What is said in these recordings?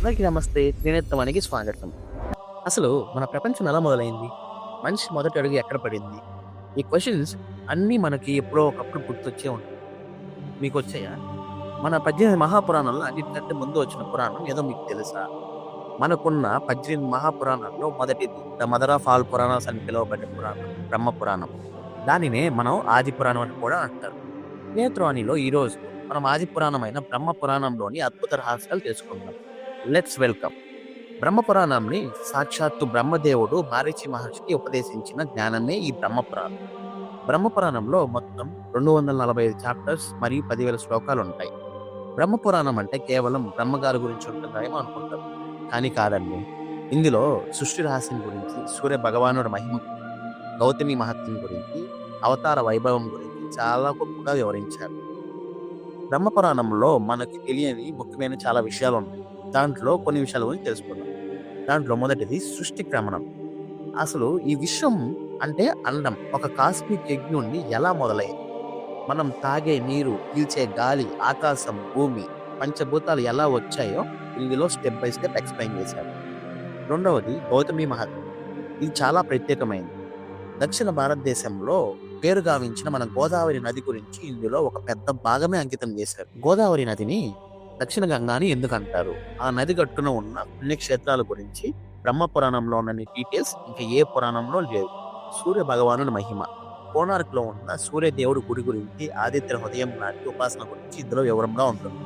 అందరికీ నమస్తే. త్రినేత్రవానికి స్వాగతం. అసలు మన ప్రపంచం ఎలా మొదలైంది? మనిషి మొదటి అడుగు ఎక్కడ పడింది? ఈ క్వెషన్స్ అన్నీ మనకి ఎప్పుడో ఒకప్పుడు గుర్తొచ్చే ఉంటాయి. మీకొచ్చాయా? మన 18 మహాపురాణాల్లో అన్నిటికంటే ముందు వచ్చిన పురాణం ఏదో మీకు తెలుసా? మనకున్న 18 మహాపురాణాల్లో మొదటిది the mother of all Puranas అని పిలువబడే పురాణం బ్రహ్మ పురాణం. దానినే మనం ఆది పురాణం అని కూడా అంటారు. నేత్రవాణిలో ఈరోజు మనం ఆది పురాణమైన బ్రహ్మ పురాణంలోని అద్భుత రహస్యాలు తెలుసుకుందాం. Let's welcome. బ్రహ్మపురాణంని సాక్షాత్తు బ్రహ్మదేవుడు మారీచి మహర్షికి ఉపదేశించిన జ్ఞానమే ఈ బ్రహ్మపురాణం. బ్రహ్మపురాణంలో మొత్తం 245 చాప్టర్స్ మరియు 10,000 శ్లోకాలు ఉంటాయి. బ్రహ్మపురాణం అంటే కేవలం బ్రహ్మగారి గురించి ఉంటుందేమో అనుకుంటారు. కానీ కాదండి. ఇందులో సృష్టి రహస్యం గురించి, సూర్య భగవానుడి మహిమ, గౌతమి మహత్యం గురించి, అవతార వైభవం గురించి చాలా గొప్పగా వివరించారు. బ్రహ్మపురాణంలో మనకి తెలియని ముఖ్యమైన చాలా విషయాలు ఉన్నాయి. దాంట్లో కొన్ని విషయాల గురించి తెలుసుకుందాం. దాంట్లో మొదటిది సృష్టి క్రమణం. అసలు ఈ విశ్వం అంటే అండం ఒక కాస్మిక్ యజ్ఞ నుండి ఎలా మొదలైంది? మనం తాగే నీరు, పీల్చే గాలి, ఆకాశం, భూమి, పంచభూతాలు ఎలా వచ్చాయో ఇందులో స్టెప్ బై స్టెప్ ఎక్స్‌ప్లెయిన్ చేశారు. రెండవది గౌతమి మహత్యం. ఇది చాలా ప్రత్యేకమైనది. దక్షిణ భారతదేశంలో పేరు గావించిన మన గోదావరి నది గురించి ఇందులో ఒక పెద్ద భాగమే అంకితం చేశారు. గోదావరి నదిని దక్షిణ గంగా అని ఎందుకంటారు? ఆ నది గట్టున ఉన్న పుణ్యక్షేత్రాల గురించి బ్రహ్మ పురాణంలో ఉన్న డీటెయిల్స్ ఇంకా ఏ పురాణంలో లేవు. సూర్య భగవానుడి మహిమ. కోణార్క్‌లో ఉన్న సూర్యదేవుడి గుడి గురించి, ఆదిత్య హృదయం నాటి ఉపాసన గురించి ఇందులో వివరంగా ఉంటుంది.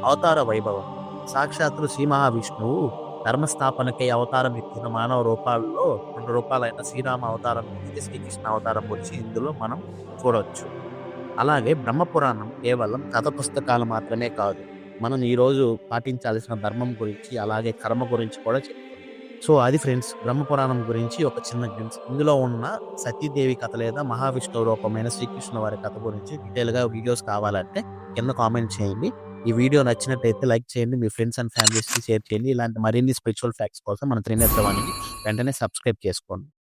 అవతార వైభవం. సాక్షాత్తు శ్రీ మహావిష్ణువు ధర్మస్థాపనకై అవతారం ఎత్తిన మానవ రూపాల్లో 2 రూపాలైన శ్రీరామ అవతారం ఎత్తితే శ్రీకృష్ణ అవతారం గురించి ఇందులో మనం చూడొచ్చు. అలాగే బ్రహ్మపురాణం కేవలం కథ పుస్తకాలు మాత్రమే కాదు. మనం ఈరోజు పాటించాల్సిన ధర్మం గురించి, అలాగే కర్మ గురించి కూడా చెప్తుంది. సో అది ఫ్రెండ్స్ బ్రహ్మపురాణం గురించి ఒక చిన్న గ్లింప్స్. ఇందులో ఉన్న సతీదేవి కథ లేదా మహావిష్ణువు రూపమైన శ్రీకృష్ణ వారి కథ గురించి డీటెయిల్‌గా వీడియోస్ కావాలంటే కింద కామెంట్ చేయండి. ఈ వీడియో నచ్చినట్టయితే లైక్ చేయండి. మీ ఫ్రెండ్స్ అండ్ ఫ్యామిలీస్‌కి షేర్ చేయండి. ఇలాంటి మరిన్ని స్పిరిచువల్ ఫ్యాక్ట్స్ కోసం మన త్రినేత్రవాణిని వెంటనే సబ్స్క్రైబ్ చేసుకోండి.